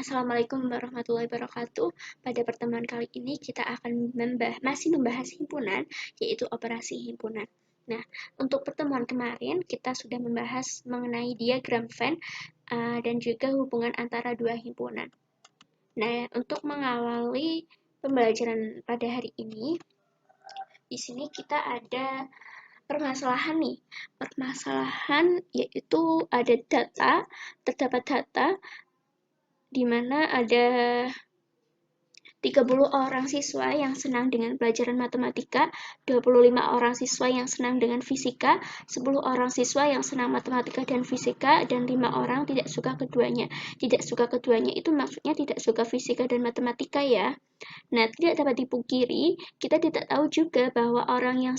Assalamualaikum warahmatullahi wabarakatuh. Pada pertemuan kali ini kita akan masih membahas himpunan, yaitu operasi himpunan. Nah, untuk pertemuan kemarin kita sudah membahas mengenai diagram Venn dan juga hubungan antara dua himpunan. Nah, untuk mengawali pembelajaran pada hari ini, di sini kita ada permasalahan nih. Permasalahan yaitu ada terdapat data di mana ada 30 orang siswa yang senang dengan pelajaran matematika, 25 orang siswa yang senang dengan fisika, 10 orang siswa yang senang matematika dan fisika, dan 5 orang tidak suka keduanya. Tidak suka keduanya itu maksudnya tidak suka fisika dan matematika ya. Nah, tidak dapat dipungkiri, kita tidak tahu juga bahwa orang yang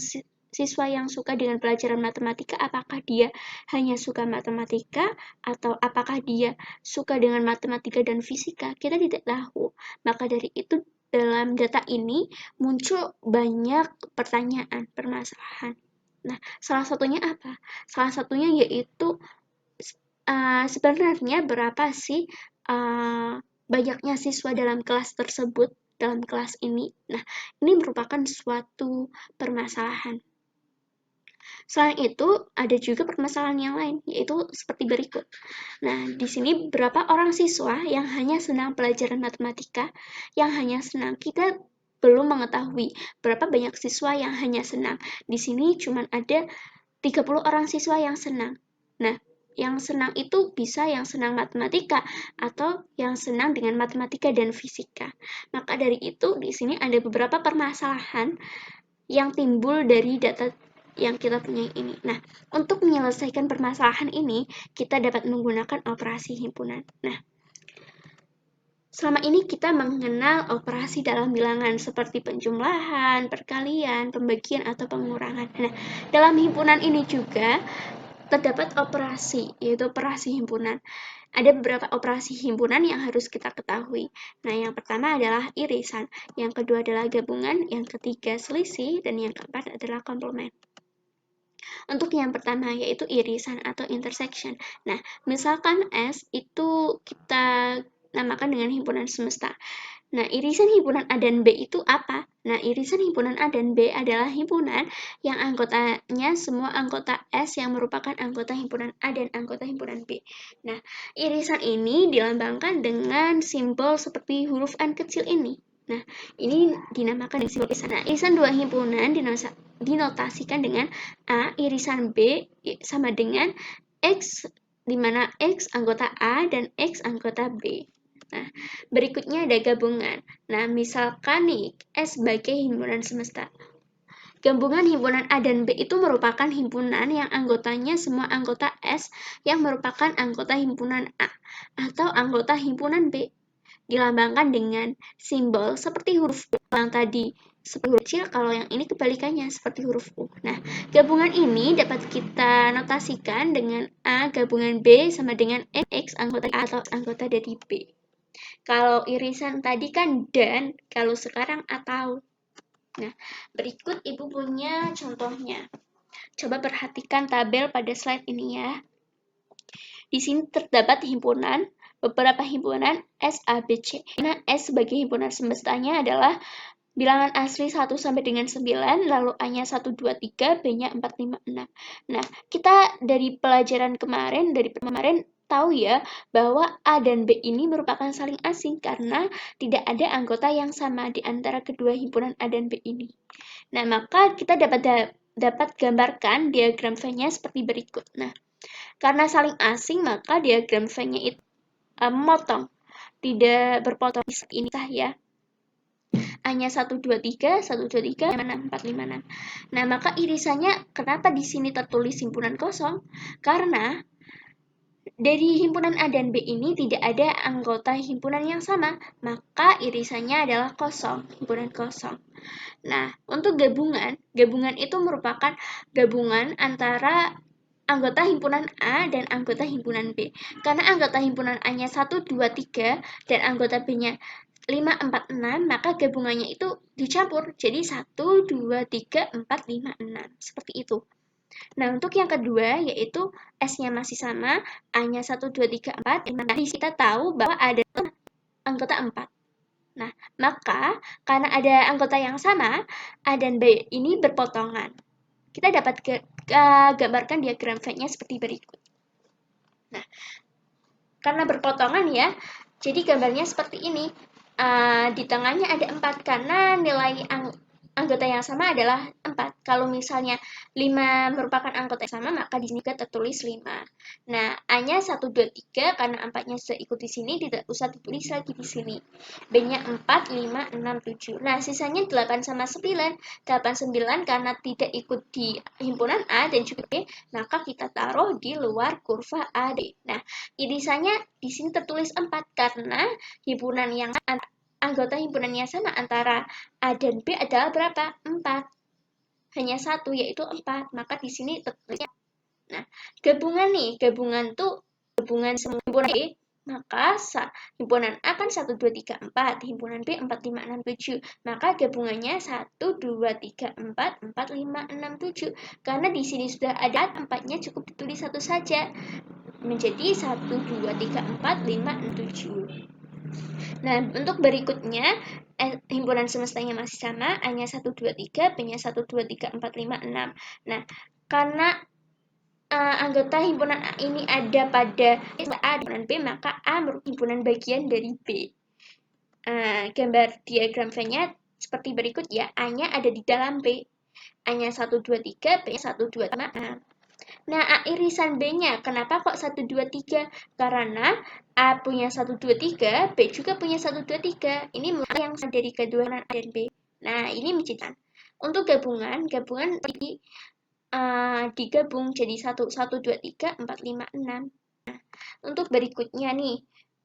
siswa yang suka dengan pelajaran matematika, apakah dia hanya suka matematika atau apakah dia suka dengan matematika dan fisika, kita tidak tahu. Maka dari itu dalam data ini muncul banyak pertanyaan, permasalahan. Nah, salah satunya apa? Salah satunya yaitu sebenarnya berapa sih banyaknya siswa dalam kelas tersebut, dalam kelas ini. Nah, ini merupakan suatu permasalahan. Selain itu, ada juga permasalahan yang lain, yaitu seperti berikut. Nah, di sini berapa orang siswa yang hanya senang pelajaran matematika, yang hanya senang. Kita belum mengetahui berapa banyak siswa yang hanya senang. Di sini cuma ada 30 orang siswa yang senang. Nah, yang senang itu bisa yang senang matematika atau yang senang dengan matematika dan fisika. Maka dari itu, di sini ada beberapa permasalahan yang timbul dari data yang kita punya ini. Nah, untuk menyelesaikan permasalahan ini, kita dapat menggunakan operasi himpunan. Nah, selama ini kita mengenal operasi dalam bilangan seperti penjumlahan, perkalian, pembagian, atau pengurangan. Nah, dalam himpunan ini juga terdapat operasi, yaitu operasi himpunan. Ada beberapa operasi himpunan yang harus kita ketahui. Nah, yang pertama adalah irisan, yang kedua adalah gabungan, yang ketiga selisih, dan yang keempat adalah komplement. Untuk yang pertama yaitu irisan atau intersection. Nah, misalkan S itu kita namakan dengan himpunan semesta. Nah, irisan himpunan A dan B itu apa? Nah, irisan himpunan A dan B adalah himpunan yang anggotanya semua anggota S yang merupakan anggota himpunan A dan anggota himpunan B. Nah, irisan ini dilambangkan dengan simbol seperti huruf N kecil ini. Nah, ini dinamakan simbol irisan. Nah, irisan dua himpunan dinotasikan dengan A irisan B sama dengan X, di mana X anggota A dan X anggota B. Nah, berikutnya ada gabungan. Nah, misalkan nih, S sebagai himpunan semesta. Gabungan himpunan A dan B itu merupakan himpunan yang anggotanya semua anggota S yang merupakan anggota himpunan A atau anggota himpunan B. Dilambangkan dengan simbol seperti huruf U yang tadi seperti huruf kecil, kalau yang ini kebalikannya seperti huruf U. Nah, gabungan ini dapat kita notasikan dengan A gabungan B sama dengan X anggota A atau anggota dari B. Kalau irisan tadi kan dan, kalau sekarang atau. Nah, berikut Ibu punya contohnya. Coba perhatikan tabel pada slide ini ya. Di sini terdapat himpunan, beberapa himpunan S, A, B, C. Nah, S sebagai himpunan semestanya adalah bilangan asli 1 sampai dengan 9, lalu A-nya 1, 2, 3, B-nya 4, 5, 6. Nah, kita dari pelajaran kemarin, tahu ya bahwa A dan B ini merupakan saling asing karena tidak ada anggota yang sama di antara kedua himpunan A dan B ini. Nah, maka kita dapat gambarkan diagram Venn-nya seperti berikut. Nah, karena saling asing, maka diagram Venn-nya itu memotong, tidak berpotong ini ya. A-nya 1, 2, 3, 1, 2, 3, 6, 4, 5, 6. Nah, maka irisannya kenapa di sini tertulis himpunan kosong? Karena dari himpunan A dan B ini tidak ada anggota himpunan yang sama, maka irisannya adalah kosong, himpunan kosong. Nah, untuk gabungan itu merupakan gabungan antara anggota himpunan A dan anggota himpunan B. Karena anggota himpunan A-nya 1, 2, 3 dan anggota B-nya 5, 4, 6, maka gabungannya itu dicampur. Jadi 1, 2, 3, 4, 5, 6. Seperti itu. Nah, untuk yang kedua, yaitu S-nya masih sama, A-nya 1, 2, 3, 4. Nah, kita tahu bahwa ada anggota 4. Nah, maka karena ada anggota yang sama, A dan B ini berpotongan. Kita dapat gambarkan diagram Venn-nya seperti berikut. Nah, karena berpotongan ya, jadi gambarnya seperti ini. Di tengahnya ada 4 karena nilai anggota yang sama adalah 4. Kalau misalnya 5 merupakan anggota yang sama, maka di sini juga tertulis 5. Nah, A-nya 1, 2, 3 karena 4-nya sudah ikut di sini, tidak usah ditulis lagi di sini. B-nya 4, 5, 6, 7. Nah, sisanya 8 sama 9. 8, 9 karena tidak ikut di himpunan A dan juga B, maka kita taruh di luar kurva AD. Nah, irisannya di sini tertulis 4 karena himpunan yang anggota himpunannya sama antara A dan B adalah berapa? 4. Hanya satu, yaitu 4. Maka di sini tertulisnya. Nah, gabungan nih. Gabungan tuh gabungan semua himpunan B. Maka himpunan A kan 1, 2, 3, 4. Himpunan B 4, 5, 6, 7. Maka gabungannya 1, 2, 3, 4, 4, 5, 6, 7. Karena di sini sudah ada 4-nya, cukup ditulis satu saja. Menjadi 1, 2, 3, 4, 5, 6, 7. Nah, untuk berikutnya, himpunan semestanya masih sama, A-nya 1, 2, 3, B-nya 1, 2, 3, 4, 5, 6. Nah, karena anggota himpunan A ini ada pada A himpunan B, maka A merupakan himpunan bagian dari B. Gambar diagram Venn-nya seperti berikut ya, A-nya ada di dalam B. A-nya 1, 2, 3, B-nya 1, 2, 5, 6. Nah, irisan B-nya, kenapa kok 1, 2, 3? Karena A punya 1, 2, 3, B juga punya 1, 2, 3. Ini yang dari kedua A dan B. Nah, ini menjadi untuk gabungan digabung jadi 1, 1, 2, 3, 4, 5, 6. Nah, untuk berikutnya nih,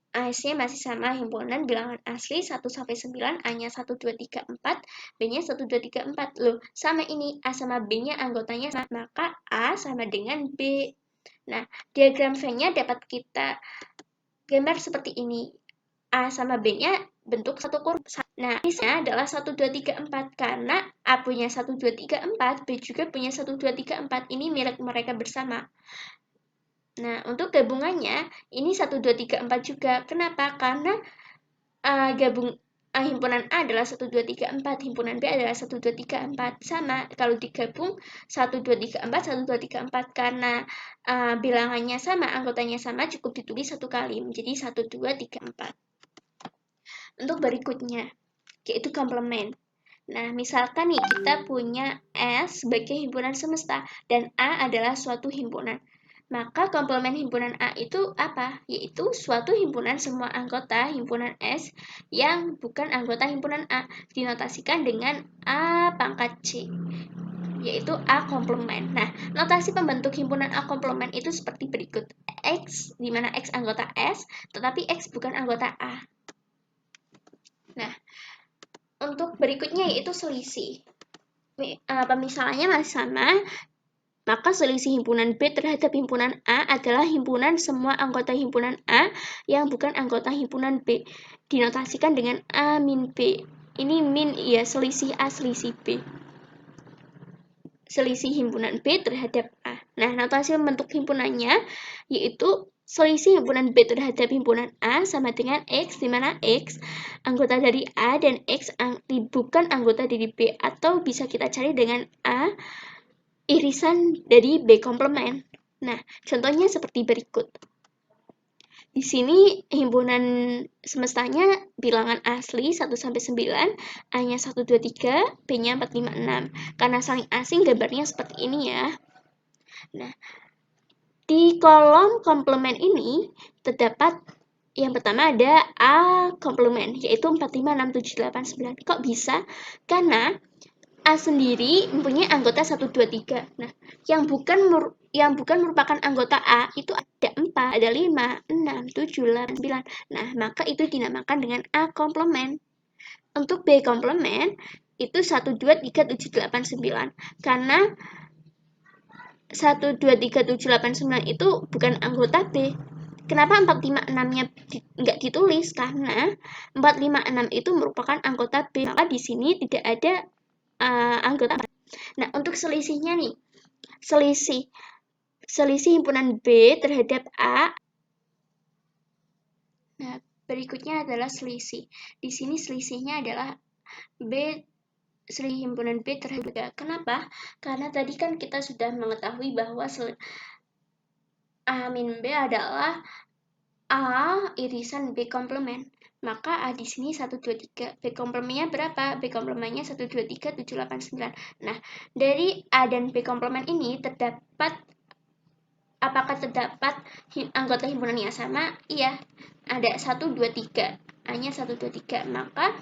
A-nya masih sama, himpunan bilangan asli 1 sampai 9, A-nya 1, 2, 3, 4, B-nya 1, 2, 3, 4. Loh, sama ini, A sama B-nya anggotanya sama, maka A sama dengan B. Nah, diagram Venn-nya dapat kita gambar seperti ini. A sama B-nya bentuk satu kurva. Nah, ini adalah 1, 2, 3, 4. Karena A punya 1, 2, 3, 4, B juga punya 1, 2, 3, 4. Ini milik mereka bersama. Nah, untuk gabungannya, ini 1, 2, 3, 4 juga. Kenapa? Karena himpunan A adalah 1, 2, 3, 4. Himpunan B adalah 1, 2, 3, 4. Sama, kalau digabung 1, 2, 3, 4, 1, 2, 3, 4. Karena bilangannya sama, anggotanya sama, cukup ditulis satu kali. Menjadi 1, 2, 3, 4. Untuk berikutnya, yaitu komplement. Nah, misalkan nih kita punya S sebagai himpunan semesta dan A adalah suatu himpunan. Maka komplement himpunan A itu apa? Yaitu suatu himpunan semua anggota himpunan S yang bukan anggota himpunan A. Dinotasikan dengan A pangkat C, yaitu A komplement. Nah, notasi pembentuk himpunan A komplement itu seperti berikut. X, di mana X anggota S, tetapi X bukan anggota A. Nah, untuk berikutnya yaitu selisih. Pemisahannya masih sama, maka selisih himpunan B terhadap himpunan A adalah himpunan semua anggota himpunan A yang bukan anggota himpunan B. Dinotasikan dengan A min B. Ini min ya, selisih A selisih B. Selisih himpunan B terhadap A. Nah, notasi membentuk himpunannya yaitu selisih himpunan B terhadap himpunan A sama dengan X, di mana X anggota dari A dan X bukan anggota dari B. Atau bisa kita cari dengan A irisan dari B komplement. Nah, contohnya seperti berikut. Di sini himpunan semestanya bilangan asli 1 sampai 9, A-nya 1, 2, 3, B-nya 4, 5, 6. Karena saling asing gambarnya seperti ini ya. Nah, di kolom komplement ini terdapat yang pertama ada A komplement, yaitu 4, 5, 6, 7, 8, 9. Kok bisa? Karena A sendiri mempunyai anggota 1, 2, 3. Nah, yang bukan merupakan anggota A itu ada 4, ada 5, 6, 7, 8, 9. Nah, maka itu dinamakan dengan A komplement. Untuk B komplement itu 1, 2, 3, 7, 8, 9. Karena 1, 2, 3, 7, 8, 9 itu bukan anggota B. Kenapa 4, 5, 6-nya nggak ditulis? Karena 4, 5, 6 itu merupakan anggota B. Maka di sini tidak ada anggota. Nah, untuk selisihnya nih. Selisih himpunan B terhadap A. Nah, berikutnya adalah selisih. Di sini selisihnya adalah selisih himpunan B terhadap 3. Kenapa? Karena tadi kan kita sudah mengetahui bahwa A min B adalah A irisan B komplement. Maka A di sini 1, 2, 3. B komplementnya berapa? B komplementnya 1, 2, 3, 7, 8, 9. Nah, dari A dan B komplement ini apakah terdapat anggota himpunan yang sama? Iya, ada 1, 2, 3. A-nya 1, 2, 3. Maka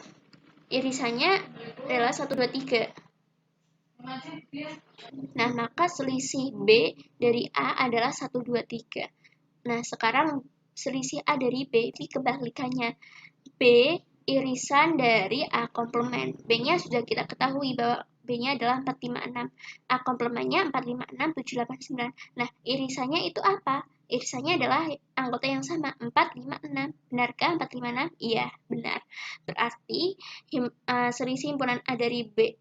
irisannya adalah 1, 2, 3. Nah, maka selisih B dari A adalah 1, 2, 3. Nah, sekarang selisih A dari B, ini kebalikannya. B irisan dari A komplement. B-nya sudah kita ketahui bahwa B-nya adalah 4, 5, 6. A komplementnya 4, 5, 6, 7, 8, 9. Nah, irisannya itu apa? Irisannya adalah anggota yang sama, 4, 5, 6. Benarkah 4, 5, 6? Iya, benar. Berarti selisih himpunan A dari B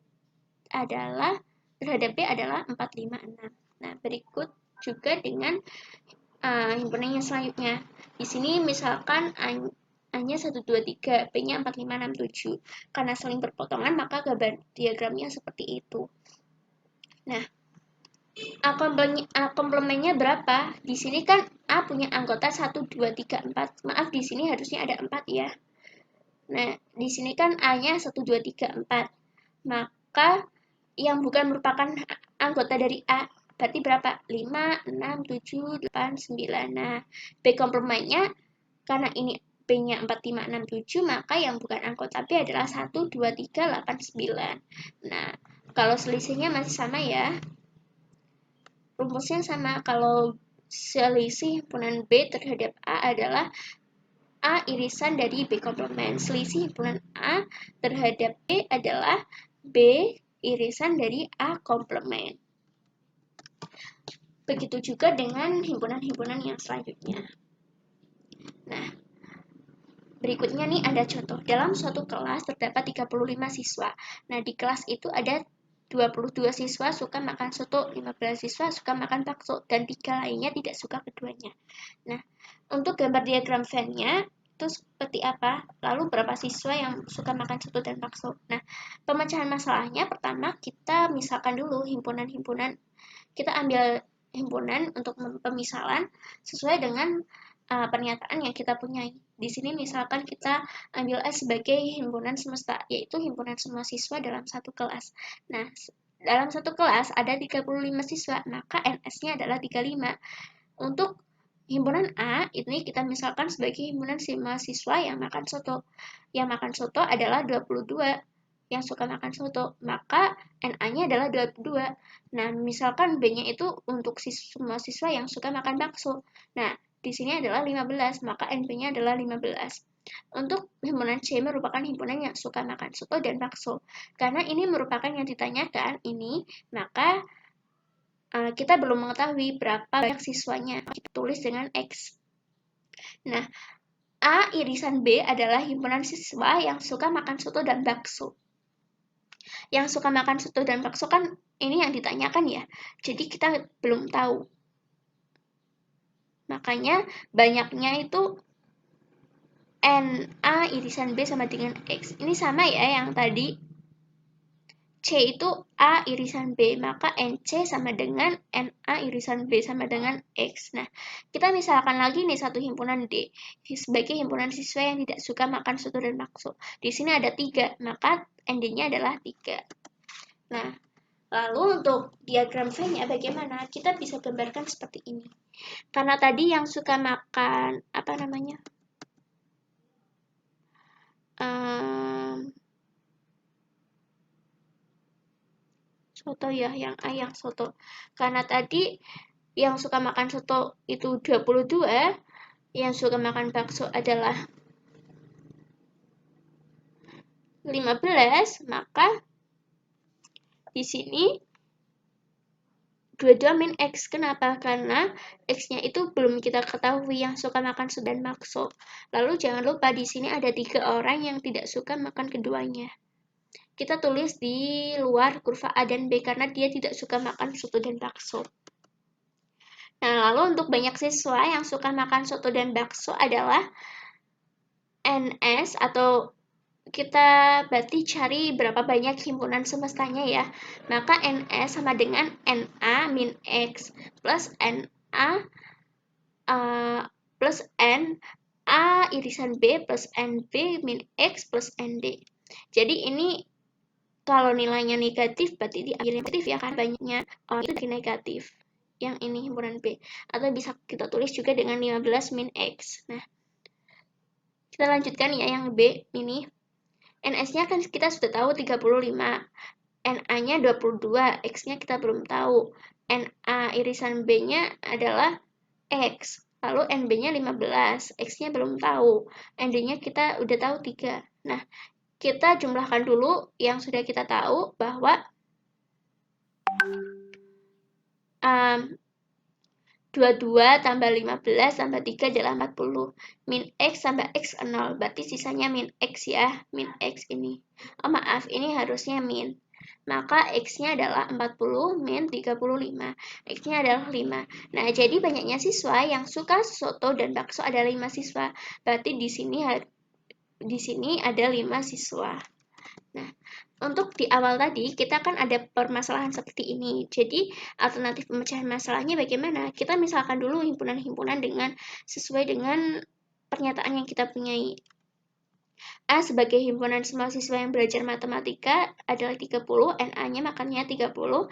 terhadap B adalah 4, 5, 6. Nah, berikut juga dengan himpunan yang selanjutnya. Di sini misalkan A-nya 1, 2, 3, B-nya 4, 5, 6, 7. Karena saling berpotongan, maka gambar diagramnya seperti itu. Nah, A komplementnya berapa? Di sini kan A punya anggota 1, 2, 3, 4. Maaf, di sini harusnya ada 4 ya. Nah, di sini kan A-nya 1, 2, 3, 4. Maka yang bukan merupakan anggota dari A berarti berapa? 5, 6, 7, 8, 9. Nah, B komplementnya karena ini B-nya 4, 5, 6, 7, maka yang bukan anggota B adalah 1, 2, 3, 8, 9. Nah, kalau selisihnya masih sama ya. Rumusnya sama. Kalau selisih himpunan B terhadap A adalah A irisan dari B komplement. Selisih himpunan A terhadap B adalah B irisan dari A komplement. Begitu juga dengan himpunan-himpunan yang selanjutnya. Nah, berikutnya nih ada contoh. Dalam suatu kelas terdapat 35 siswa. Nah, di kelas itu ada 22 siswa suka makan soto, 15 siswa suka makan bakso, dan 3 lainnya tidak suka keduanya. Nah, untuk gambar diagram Venn-nya itu seperti apa? Lalu berapa siswa yang suka makan soto dan bakso? Nah, pemecahan masalahnya pertama kita misalkan dulu himpunan-himpunan. Kita ambil himpunan untuk pemisalan sesuai dengan pernyataan yang kita punyai. Di sini misalkan kita ambil S sebagai himpunan semesta, yaitu himpunan semua siswa dalam satu kelas. Nah, dalam satu kelas ada 35 siswa, maka NS-nya adalah 35. Untuk himpunan A, ini kita misalkan sebagai himpunan semua siswa yang makan soto. Yang makan soto adalah 22 yang suka makan soto, maka NA-nya adalah 22. Nah, misalkan B-nya itu untuk semua siswa yang suka makan bakso. Nah, di sini adalah 15, maka NB-nya adalah 15. Untuk himpunan C merupakan himpunan yang suka makan soto dan bakso. Karena ini merupakan yang ditanyakan ini, maka kita belum mengetahui berapa banyak siswanya. Kita tulis dengan X. Nah, A irisan B adalah himpunan siswa yang suka makan soto dan bakso. Yang suka makan soto dan bakso kan ini yang ditanyakan ya. Jadi kita belum tahu. Makanya banyaknya itu NA irisan B sama dengan X. Ini sama ya yang tadi. C itu A irisan B, maka NC sama dengan NA irisan B sama dengan X. Nah, kita misalkan lagi nih satu himpunan D, sebagai himpunan siswa yang tidak suka makan soto dan bakso. Di sini ada 3, maka ND-nya adalah 3. Nah, lalu untuk diagram Venn-nya bagaimana? Kita bisa gambarkan seperti ini. Karena tadi yang suka makan, soto ya, yang A yang soto. Karena tadi yang suka makan soto itu 22, yang suka makan bakso adalah 15, maka di sini 22 min X. Kenapa? Karena X-nya itu belum kita ketahui yang suka makan soto dan bakso. Lalu jangan lupa di sini ada 3 orang yang tidak suka makan keduanya. Kita tulis di luar kurva A dan B karena dia tidak suka makan soto dan bakso. Nah, lalu untuk banyak siswa yang suka makan soto dan bakso adalah NS atau kita berarti cari berapa banyak himpunan semestanya ya. Maka NS sama dengan NA min X plus NA plus NA irisan B plus NB min X plus ND. Jadi ini kalau nilainya negatif berarti diambil negatif ya, kan banyaknya itu dari negatif. Yang ini himpunan B. Atau bisa kita tulis juga dengan 15 min X. Nah, kita lanjutkan ya yang B ini. NS-nya kan kita sudah tahu 35, NA-nya 22, X-nya kita belum tahu. NA irisan B-nya adalah X, lalu NB-nya 15, X-nya belum tahu, ND-nya kita udah tahu 3. Nah, kita jumlahkan dulu yang sudah kita tahu bahwa 22 tambah 15 tambah 3 adalah 40. Min X tambah X 0, berarti sisanya min X ya. Min X ini. Oh maaf, ini harusnya min. Maka X-nya adalah 40 min 35. X-nya adalah 5. Nah, jadi banyaknya siswa yang suka soto dan bakso ada 5 siswa. Berarti di sini ada 5 siswa. Nah, untuk di awal tadi, kita kan ada permasalahan seperti ini. Jadi, alternatif pemecahan masalahnya bagaimana? Kita misalkan dulu himpunan-himpunan sesuai dengan pernyataan yang kita punyai. A sebagai himpunan semua siswa yang belajar matematika adalah 30, NA-nya makanya 30,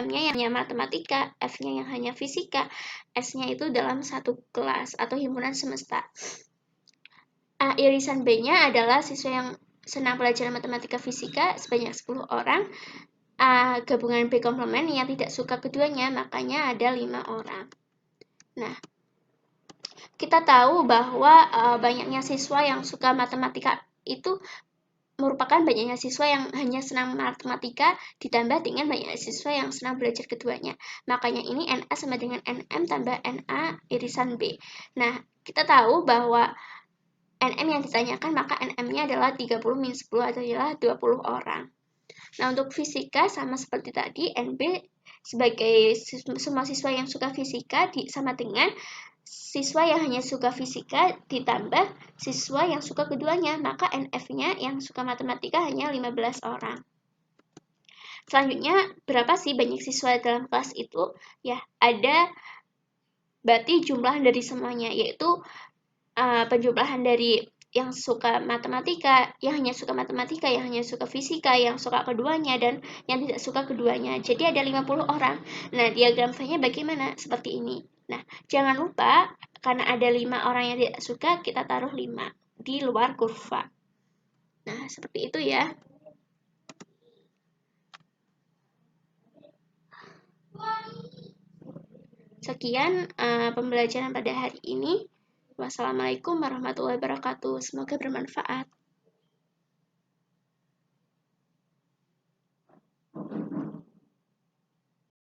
M-nya yang hanya matematika, F-nya yang hanya fisika, S-nya itu dalam satu kelas atau himpunan semesta. A irisan B-nya adalah siswa yang senang pelajaran matematika fisika sebanyak 10 orang. A gabungan B komplement yang tidak suka keduanya, makanya ada 5 orang. Nah, kita tahu bahwa banyaknya siswa yang suka matematika itu merupakan banyaknya siswa yang hanya senang matematika ditambah dengan banyaknya siswa yang senang belajar keduanya. Makanya ini NA sama dengan NM tambah NA irisan B. Nah, kita tahu bahwa NM yang ditanyakan, maka NM-nya adalah 30 min 10 adalah 20 orang. Nah, untuk fisika sama seperti tadi, NB sebagai semua siswa yang suka fisika sama dengan siswa yang hanya suka fisika ditambah siswa yang suka keduanya, maka NF-nya yang suka matematika hanya 15 orang. Selanjutnya, berapa sih banyak siswa dalam kelas itu? Ya, ada berarti jumlah dari semuanya, yaitu penjumlahan dari yang suka matematika, yang hanya suka matematika, yang hanya suka fisika, yang suka keduanya, dan yang tidak suka keduanya. Jadi ada 50 orang. Nah, diagram V-nya bagaimana? Seperti ini. Nah, jangan lupa, karena ada 5 orang yang tidak suka, kita taruh 5 di luar kurva. Nah, seperti itu ya. Sekian pembelajaran pada hari ini. Wassalamualaikum warahmatullahi wabarakatuh. Semoga bermanfaat.